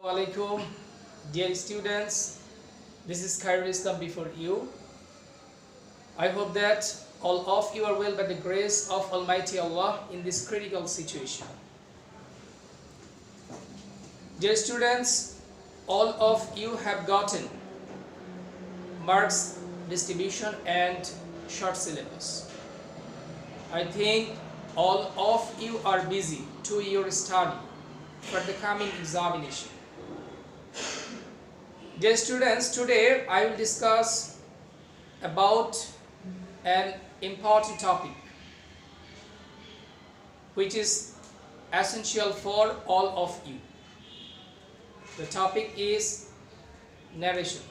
Alaikum, dear students, this is Khairul Islam before you. I hope that all of you are well by the grace of Almighty Allah in this critical situation. Dear students, all of you have gotten marks distribution and short syllabus. I think all of you are busy to your study for the coming examination. Dear students, today I will discuss about an important topic which is essential for all of you. The topic is narration.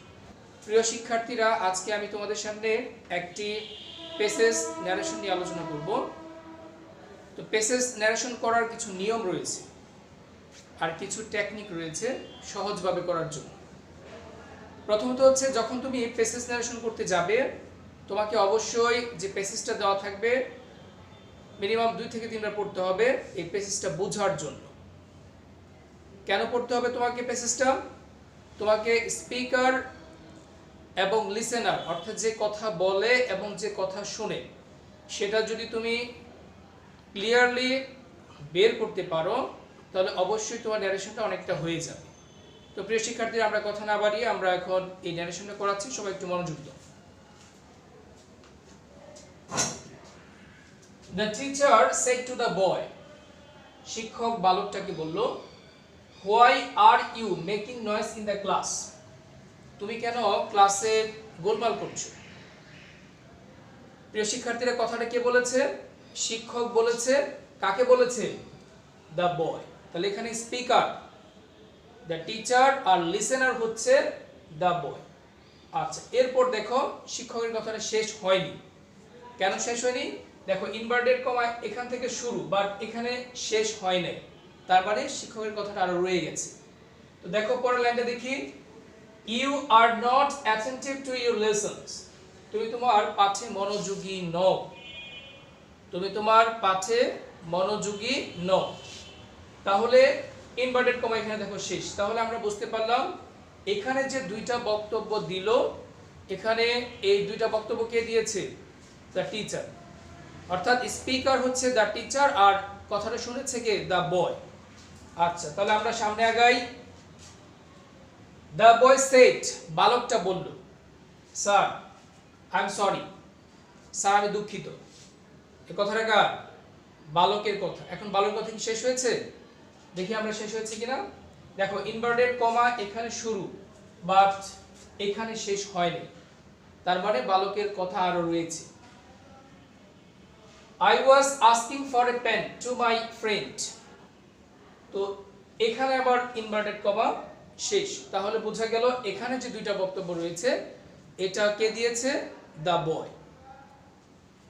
প্রিয় শিক্ষার্থীরা, আজকে আমি তোমাদের সামনে একটি passage narration নিয়ে আলোচনা করব। তো পেসেজ ন্যারেশন করার কিছু নিয়ম রয়েছে আর কিছু টেকনিক রয়েছে সহজভাবে করার জন্য। প্রথমত হচ্ছে, যখন তুমি পেসেজ ন্যারেশন করতে যাবে তোমাকে অবশ্যই যে পেসেজটা দেওয়া থাকবে মিনিমাম 2 থেকে 3 বার পড়তে হবে এই পেসেজটা বোঝার জন্য। কেন পড়তে হবে তোমাকে পেসেজটা? তোমাকে স্পিকার এবং লিসেনার অর্থাৎ যে কথা বলে এবং যে কথা শুনে সেটা যদি তুমি ক্লিয়ারলি বের করতে পারো তাহলে অবশ্যই তোমার ন্যারেশনটা অনেকটা হয়ে যাবে। তো প্রিয় শিক্ষার্থীরা, আমরা কথা না বাড়িয়ে আমরা এখন এই ন্যারেশনটা করাচ্ছি, সবাই একটু মনোযোগ দাও। The teacher said to the boy, শিক্ষক বালকটাকে বলল, why are you making noise in the class? তুমি কেন ক্লাসে গোলমাল করছো? প্রিয় শিক্ষার্থীরা, কথাটা কে বলেছে? শিক্ষক বলেছে। কাকে বলেছে? the boy। তাহলে এখানে স্পিকার the teacher আর লিসেনার হচ্ছে the boy। আচ্ছা, এরপর দেখো শিক্ষকের কথাটা শেষ হয়নি। কেন শেষ হয়নি? দেখো ইনভার্টেড কমা এখান থেকে শুরু বাট এখানে শেষ হয় নাই, তার মানে শিক্ষকের কথাটা আরো রয়ে গেছে। তো দেখো পরের লাইনটা দেখি, you are not attentive to your lessons। তুমি তোমার পাঠে মনোযোগী নও। তুমি তোমার পাঠে মনোযোগী নও। তাহলে ইনভার্টেড কমা এখানে দেখো শেষ। তাহলে আমরা বুঝতে পারলাম এখানে যে দুইটা বক্তব্য দিল, এখানে এই দুইটা বক্তব্য কে দিয়েছে? The teacher. অর্থাৎ স্পিকার হচ্ছে দ্য টিচার আর কথাটা শুনেছে কে? The boy. আচ্ছা, তাহলে আমরা সামনে আগাই। দ্য বয় সেড, বালকটা বলল, sir I am sorry. Sir আমি দুঃখিত। এই কথাটা কার? বালকের কথা। এখন বালকের কথা কি শেষ হয়েছে? দেখি আমরা শেষ হয়েছে কিনা। দেখো ইনভার্টেড কমা এখানে শুরু বাট এখানে শেষ হয়নি, তার মানে বালকের কথা আরো রয়েছে। I was asking for a pen to my friend। তো এখানে আবার ইনভার্টেড কমা শেষ। তাহলে বোঝা গেল এখানে যে দুইটা বক্তব্য রয়েছে এটা কে দিয়েছে? The boy.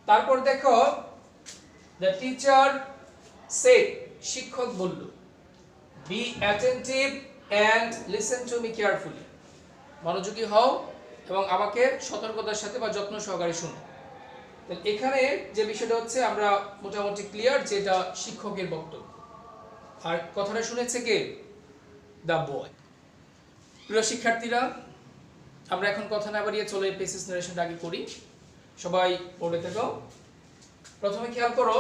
তারপর দেখো দ্য টিচার সেড, শিক্ষক বলল, be attentive and listen to me carefully। মনোযোগী হও এবং আমাকে সতর্কতার সাথে বা যত্ন সহকারে শুনো। এখানে যে বিষয়টা হচ্ছে আমরা মোটামুটি ক্লিয়ার যে এটা শিক্ষকের বক্তব্য আর কথাটা শুনেছে কে? The boy. প্রিয় শিক্ষার্থীরা, আমরা এখন কথা না বাড়িয়ে চলে পেসেজ নারেশনটা আগে করি। সবাই পড়ে থাকো। প্রথমে খেয়াল করো,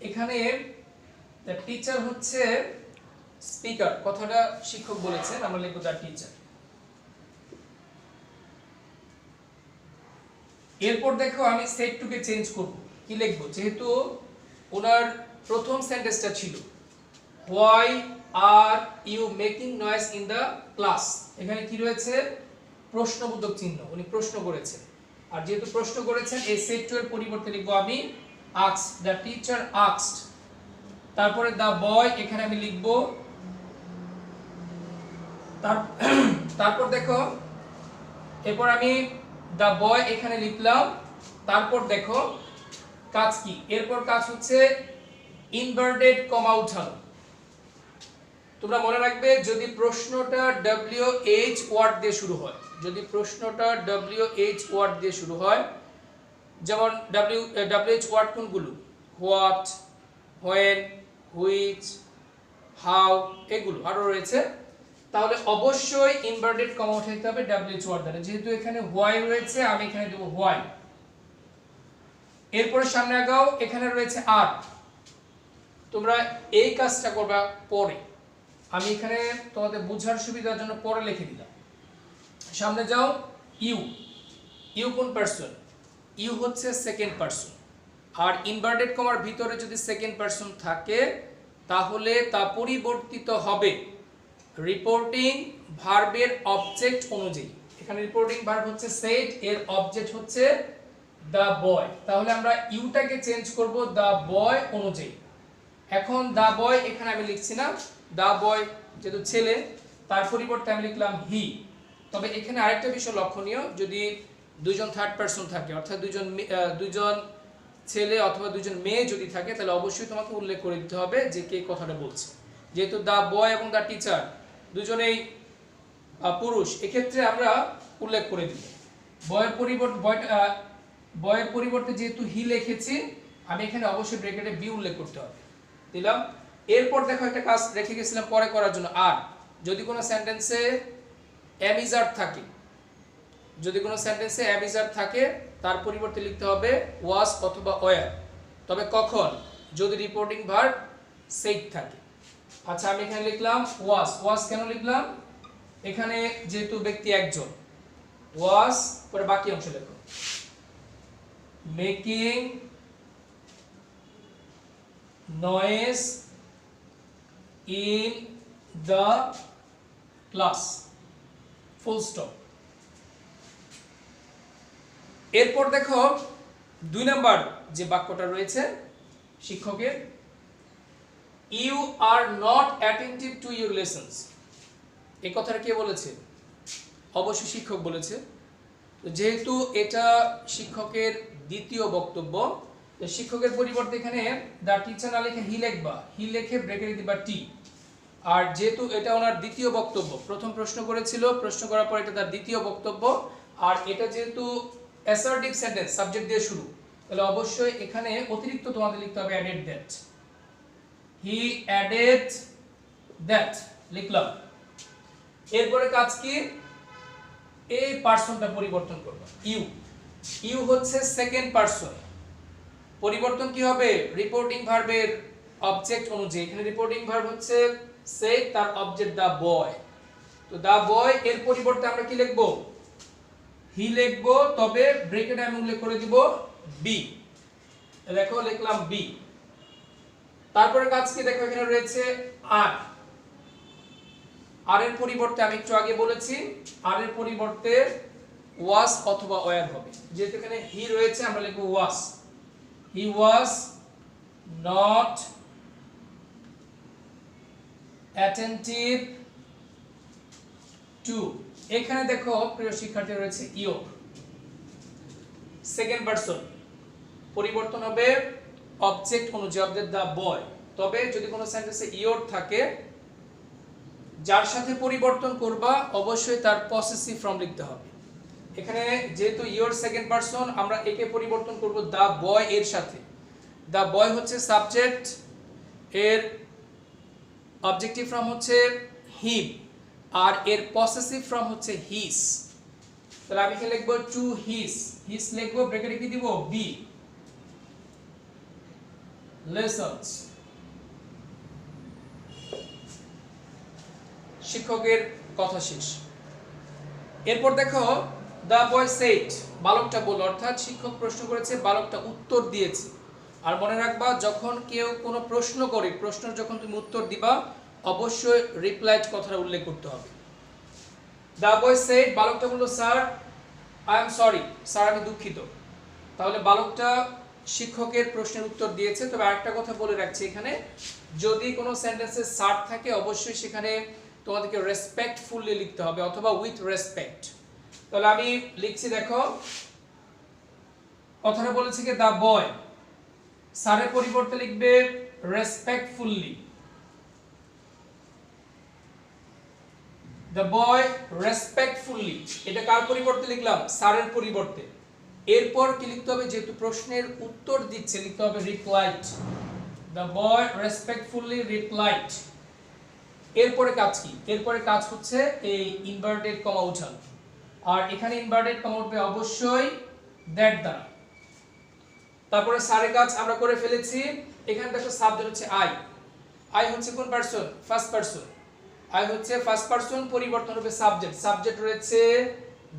এখানে দ্য টিচার হচ্ছে স্পিকার, কথাটা শিক্ষক বলেছেন, আমরা লিখব দ্য টিচার। এরপর দেখো আমি সেট টুকে চেঞ্জ করব। কি লিখব? যেহেতু ওনার প্রথম সেন্টেন্সটা ছিল why are you making noise in the class, এখানে কি রয়েছে? প্রশ্নবোধক চিহ্ন, উনি প্রশ্ন করেছেন। আর যেহেতু প্রশ্ন করেছেন এই সেট টু এর পরিবর্তে লিখব আমি asked, the teacher asked। তারপরে the boy এখানে আমি লিখব। তারপর দেখো এরপর আমি দ্য বয় এখানে লিখলাম। তারপর দেখো কাজ কি? এরপর কাজ হচ্ছে ইনভার্টেড কমা উঠানো। তোমরা মনে রাখবে যদি প্রশ্নটা WH ওয়ার্ড দিয়ে শুরু হয়, যদি প্রশ্নটা WH ওয়ার্ড দিয়ে শুরু হয়, যেমন WH ওয়ার্ড কোনগুলো? হোয়াট, হোয়েন, হুইচ, হাউ, এগুলো আরো রয়েছে। তাহলে অবশ্যই ইনভার্টেড কমা উঠে দিতে হবে WH ওয়ার্ড দ্বারা, যেহেতু এখানে হোয়াই রয়েছে আমি এখানে দেব হোয়াই। এরপরে সামনে আগাও, এখানে রয়েছে আর, তোমরা এই কাজটা করবা পরে, আমি এখানে তোমাদের বোঝার সুবিধার জন্য পরে লিখে দিলাম। সামনে যাও, ইউ, ইউ কোন পারসন? ইউ হচ্ছে সেকেন্ড পারসন, আর ইনভার্টেড কমার ভিতরে যদি সেকেন্ড পারসন থাকে তাহলে তা পরিবর্তিত হবে রিপোর্টিং ভার্বের অবজেক্ট অনুযায়ী। এখানে রিপোর্টিং ভার্ব হচ্ছে সেড, এর অবজেক্ট হচ্ছে দ্য বয়, তাহলে আমরা ইউটাকে চেঞ্জ করব দ্য বয় অনুযায়ী। এখন দ্য বয় এখানে আমি লিখছি না, দ্য বয় যেহেতু ছেলে তার পরিবর্তে আমি লিখলাম হি। তবে এখানে আরেকটা বিষয় লক্ষণীয়, যদি দুইজন থার্ড পারসন থাকে, অর্থাৎ দুইজন ছেলে অথবা দুইজন মেয়ে যদি থাকে, তাহলে অবশ্যই তোমাকে উল্লেখ করে দিতে হবে যে কে কথাটা বলছে। যেহেতু দ্য বয় এবং দ্য টিচার দুজনেই পুরুষ, এক্ষেত্রে আমরা উল্লেখ করে দিব। বয়ের পরিবর্তে যেহেতু হি লিখেছি, আমি এখানে অবশ্যই ব্র্যাকেটে বি উল্লেখ করতে হবে, দিলাম। এরপর দেখো একটা কাজ রেখে গেছিলাম পরে করার জন্য, আর যদি কোনো সেন্টেন্সে এম ইজ আর থাকে, যদি কোনো সেন্টেন্সে এম ইজ আর থাকে তার পরিবর্তে লিখতে হবে ওয়াজ অথবা ওয়ার। তবে কখন? যদি রিপোর্টিং ভার্ব সেড থাকে। আচ্ছা, আমি এখানে লিখলাম ওয়াজ। ওয়াজ কেন লিখলাম? এখানে যেহেতু ব্যক্তি একজন, ওয়াজ পরে বাকি অংশ লেখো, making noise in the class, full stop. এরপর দেখো 2 নাম্বার যে বাক্যটা রয়েছে শিক্ষকের, you are not attentive to your lessons. এই কথাটা কে বলেছে? অবশ্যই শিক্ষক বলেছে। যেহেতু এটা শিক্ষকের দ্বিতীয় বক্তব্য, শিক্ষকের পরিবর্তে এখানে দ্য টিচার না লিখে হি লিখবা, হি লিখে ব্র্যাকেটে দিবা টি। আর যেহেতু এটা ওনার দ্বিতীয় বক্তব্য, প্রথম প্রশ্ন করেছিল, প্রশ্ন করার পর এটা তার দ্বিতীয় বক্তব্য, আর এটা যেহেতু অ্যাসার্টিভ সেন্টেন্স সাবজেক্ট দিয়ে শুরু, তাহলে অবশ্যই এখানে অতিরিক্ত তোমাদের লিখতে হবে added that. He added that লিখলাম। এরপরে কাজ কি? এই পারসনটা পরিবর্তন করব, ইউ। ইউ হচ্ছে সেকেন্ড পারসন, পরিবর্তন কি হবে? রিপোর্টিং ভার্বের অবজেক্ট অনুযায়ী। এখানে রিপোর্টিং ভার্ব হচ্ছে সেড, তার অবজেক্ট দা বয়। তো দা বয় এর পরিবর্তে আমরা কি লিখব? হি লিখব, তবে ব্র্যাকেটে আমি উল্লেখ করে দিব বি। দেখো লিখলাম বি। তারপরে কাজ কি? দেখো এখানে রয়েছে আর। আর এর পরিবর্তে আমি একটু আগে বলেছি, আর এর পরিবর্তে ওয়াজ অথবা ওয়্যার হবে। যেহেতু এখানে হি রয়েছে আমরা লিখব ওয়াজ। হি ওয়াজ নট অ্যাটেন্টিভ টু। এখানে দেখো প্রিয় শিক্ষার্থী রয়েছে ইউ, সেকেন্ড পারসন, পরিবর্তন হবে অবজেক্ট অনুযায়ী, অবজেক্ট দা বয়। তবে যদি কোনো সেন্টেন্সে ইওর থাকে, যার সাথে পরিবর্তন করবা অবশ্যই তার পসেসিভ ফর্ম লিখতে হবে। এখানে যেহেতু ইওর সেকেন্ড পারসন, আমরা একে পরিবর্তন করব দা বয় এর সাথে। দা বয় হচ্ছে সাবজেক্ট, এর অবজেক্টিভ ফর্ম হচ্ছে হিম, আর এর পসেসিভ ফর্ম হচ্ছে হিস। তাহলে আমি এখানে লিখব টু হিস। হিস লিখব, ব্র্যাকেটে কি দিব? B lessons. শিক্ষকের কথা শেষ। এরপর দেখো দা বয় সেড, বালকটা বলল, অর্থাৎ শিক্ষক প্রশ্ন করেছে, বালকটা উত্তর দিয়েছে। আর মনে রাখবা, যখন কেউ কোনো প্রশ্ন করে, প্রশ্নের যখন তুমি উত্তর দিবা অবশ্যই রিপ্লাইড কথাটা উল্লেখ করতে হবে। দা বয় সেড, বালকটা বলল sir I am sorry, sir আমি দুঃখিত। তাহলে বালকটা শিক্ষকের প্রশ্নের উত্তর দিয়েছে। তবে আরেকটা কথা বলে রাখছি, এখানে যদি কোনো সেন্টেন্সে স্যার থাকে অবশ্যই সেখানে তোমাদেরকে রেসপেক্টফুলি লিখতে হবে অথবা উইথ রেসপেক্ট। তাহলে আমি লিখছি, দেখো কথাটা বলেছে কি দা বয়, স্যারের পরিবর্তে লিখবে রেসপেক্টফুলি। দ্য বয় রেসপেক্টফুলি, এটা কার পরিবর্তে লিখলাম? স্যারের পরিবর্তে। এরপর কি লিখতে হবে? যেহেতু প্রশ্নের উত্তর দিচ্ছে লিখতে হবে replied. The boy respectfully replied. এরপরে কাজ কি? এরপরে কাজ হচ্ছে এই ইনভার্টেড কমা উঠানো, আর এখানে ইনভার্টেড কমা উঠবে অবশ্যই দ্যাট দ্বারা। তারপরে সারের কাজ আমরা করে ফেলেছি। এখানে দেখো সাবজেক্ট হচ্ছে আই। আই হচ্ছে কোন পারসন? First person. আই হচ্ছে ফার্স্ট পারসন, পরিবর্তন হবে সাবজেক্ট। সাবজেক্ট রয়েছে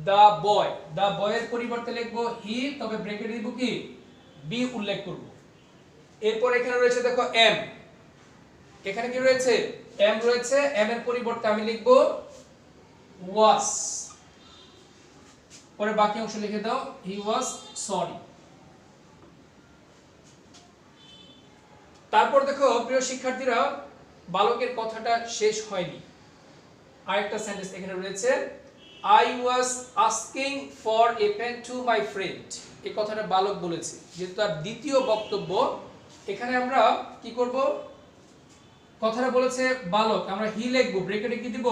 দা বয়। দা বয়ের পরিবর্তে লিখব হি, তবে ব্র্যাকেটে দিব কি? বি উল্লেখ করব। এরপর এখানে রয়েছে দেখো এম। এখানে কি রয়েছে? এম রয়েছে। এম এর পরিবর্তে আমি লিখব ওয়াজ। পরে বাকি অংশ লিখে দাও, হি ওয়াজ সরি। তারপর দেখো প্রিয় শিক্ষার্থীরা, বালকের কথাটা শেষ হয়নি। আরেকটা সেন্টেন্স এখানে রয়েছে, I was asking for a pen to my friend. এই কথাটা বালক বলেছে, যেহেতু তার দ্বিতীয় বক্তব্য। এখানে আমরা কি করব? কথাটা বলেছে বালক, আমরা হি লিখব, ব্র্যাকেটে কি দিব?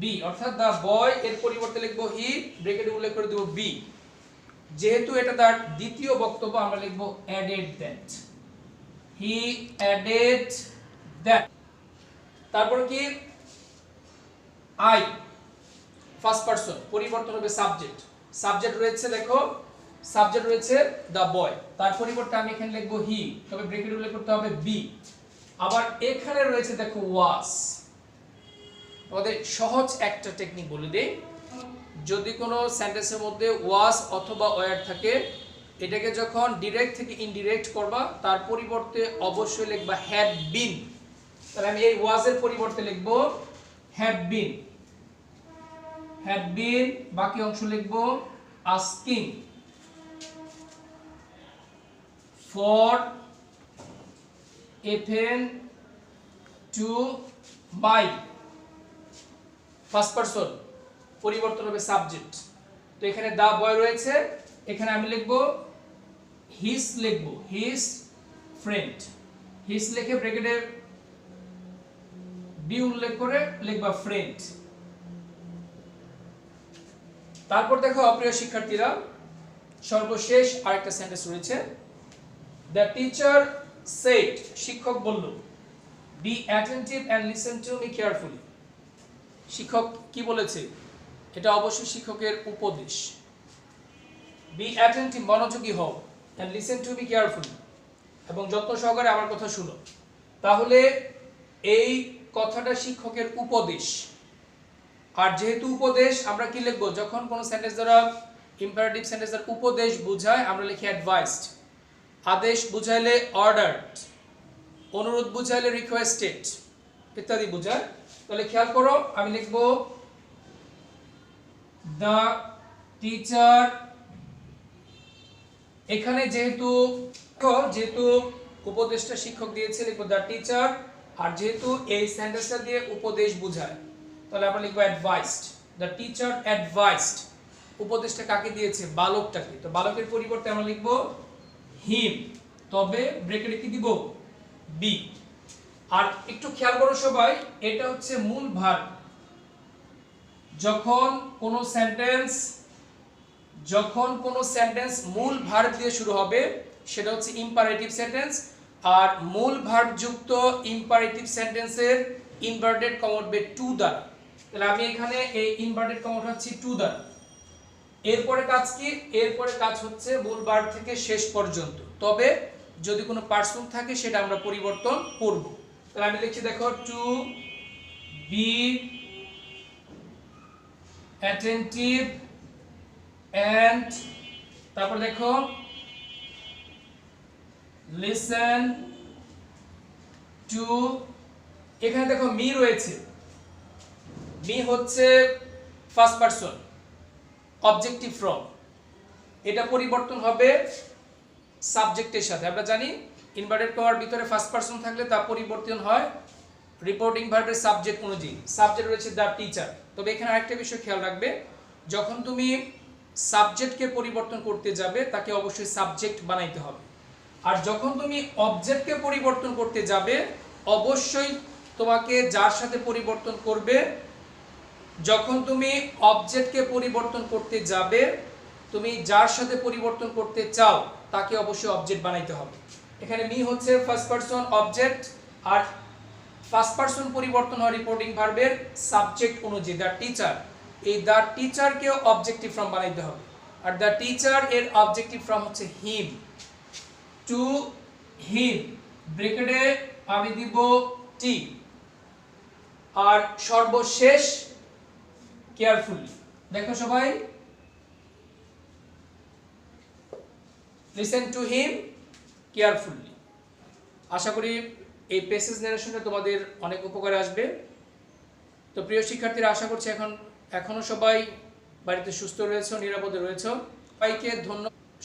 বি, অর্থাৎ দা বয় এর পরিবর্তে লিখব হি, ব্র্যাকেটে উল্লেখ করে দেব বি। যেহেতু এটা তার দ্বিতীয় বক্তব্য, আমরা লিখব added that. He added that. তারপর কি? আই ফার্স্ট পারসন, পরিবর্তন হবে সাবজেক্ট। সাবজেক্ট রয়েছে দেখো, সাবজেক্ট রয়েছে দা বয়, তার পরিবর্তে আমি এখানে লিখব হি, তবে ব্র্যাকেটে উল্লেখ করতে হবে বি। আবার এখানে রয়েছে দেখো ওয়াজ। আমাদের সহজ একটা টেকনিক বলে দেই, যদি কোনো সেন্টেন্সের মধ্যে ওয়াজ অথবা ওয়্যার থাকে, এটাকে যখন ডিরেক্ট থেকে ইনডিরেক্ট করবা, তার পরিবর্তে অবশ্যই লিখবা হ্যাড বিন। তাহলে আমি এই ওয়াজের পরিবর্তে লিখব হ্যাড বিন। হ্যাড বিন, বাকি অংশ লিখব asking for a pen to my. First person, পরিবর্তন হবে সাবজেক্ট। তো এখানে দা বয় রয়েছে, এখানে আমি লিখব হিজ, লিখব হিজ ফ্রেন্ড। হিজ লিখে ব্র্যাকেটে বি উল্লেখ করে লিখবা ফ্রেন্ড। তারপর দেখো প্রিয় শিক্ষার্থীরা, সর্বশেষ আরেকটা সেন্টেন্স রয়েছে, দ্য টিচার সেড, শিক্ষক বলল, be attentive and listen to me carefully. শিক্ষক কি বলেছে? এটা অবশ্যই শিক্ষকের উপদেশ। বি অ্যাটেন্টিভ, মনোযোগী হও, and listen to me carefully, এবং যত্ন সহকারে আমার কথা শুনো। তাহলে এই কথাটা শিক্ষকের উপদেশ। আর যেহেতু উপদেশ, আমরা কি লিখব? যখন কোনো সেন্টেন্স দ্বারা, ইম্পারেটিভ সেন্টেন্স দ্বারা উপদেশ বোঝায়, আমরা লিখি অ্যাডভাইসড। আদেশ বুঝাইলে অর্ডারড, অনুরোধ বুঝাইলে রিকোয়েস্টেড ইত্যাদি বোঝায়। তাহলে খেয়াল করো, আমি লিখব দ্য টিচার। এখানে যেহেতু উপদেশটা শিক্ষক দিয়েছে, লিখব দ্য টিচার। আর যেহেতু এই সেন্টেন্সটা দিয়ে উপদেশ বোঝায়, তাহলে আমরা লিখব অ্যাডভাইসড। The teacher advised. উপদেশটা কাকে দিয়েছে? বালকটাকে। তো বালকের পরিবর্তে আমরা লিখব হিম, তবে ব্র্যাকেটে কি দিব? বি। আর একটু খেয়াল করো সবাই, এটা হচ্ছে মূল ভার্ব। যখন কোনো সেন্টেন্স মূল ভার্ব দিয়ে শুরু হবে, সেটা হচ্ছে ইম্পারেটিভ সেন্টেন্স। আর মূল ভার্ব যুক্ত ইম্পারেটিভ সেন্টেন্সের ইনভার্টেড কমা উঠবে টু দ্বারা। তাহলে আমি এখানে এই ইনভার্টেড কমা উঠাচ্ছি টু দ্বারা। এরপরে কাজ কি? এরপরে কাজ হচ্ছে মূল ভার্ব থেকে শেষ পর্যন্ত, তবে যদি কোনো পার্সন থাকে সেটা আমরা পরিবর্তন করব। তাহলে আমি লিখছি দেখো, টু বি অ্যাটেন্টিভ এন্ড, তারপর দেখো লিসেন টু। এখানে দেখো মি রয়েছে, মি হচ্ছে ফার্স্ট পারসন, অবজেক্টিভ ফ্রম। এটা পরিবর্তন হবে সাবজেক্টের সাথে। আমরা জানি ইনভার্টেড কমার ভিতরে ফার্স্ট পারসন থাকলে তা পরিবর্তন হয় রিপোর্টিং ভার্বের সাবজেক্ট অনুযায়ী। সাবজেক্ট রয়েছে দ্য টিচার। তবে এখানে আরেকটা বিষয় খেয়াল রাখবে, যখন তুমি সাবজেক্টকে পরিবর্তন করতে যাবে, তাকে অবশ্যই সাবজেক্ট বানাইতে হবে। আর যখন তুমি অবজেক্টকে পরিবর্তন করতে যাবে, অবশ্যই তোমাকে যার সাথে পরিবর্তন করবে, যখন তুমি অবজেক্টকে পরিবর্তন করতে যাবে, তুমি যার সাথে পরিবর্তন করতে চাও তাকে অবশ্যই অবজেক্ট বানাইতে হবে। এখানে মি হচ্ছে ফার্স্ট পারসন অবজেক্ট, আর ফার্স্ট পারসন পরিবর্তন হয় রিপোর্টিং ভার্বের সাবজেক্ট অনুযায়ী। দ্য টিচার, এই দ্য টিচারকেও অবজেক্টিভ ফর্ম বানাইতে হবে। আর দ্য টিচার এর অবজেক্টিভ ফর্ম হচ্ছে হিম। টু হিম, ব্রেকেটে আমি দিব টি। আর সর্বশেষ কেয়ারফুলি। দেখো সবাই, লিসেন টু হিম কেয়ারফুলি। আশা করি এই প্যাসেজ ন্যারেশনটা তোমাদের অনেক উপকারে আসবে। তো প্রিয় শিক্ষার্থীরা, আশা করছি এখনো সবাই বাড়িতে সুস্থ রয়েছে, নিরাপদে রয়েছে।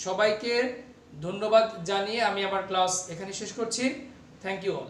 সবাইকে ধন্যবাদ জানিয়ে আমি আমার ক্লাস এখানে শেষ করছি। Thank you all.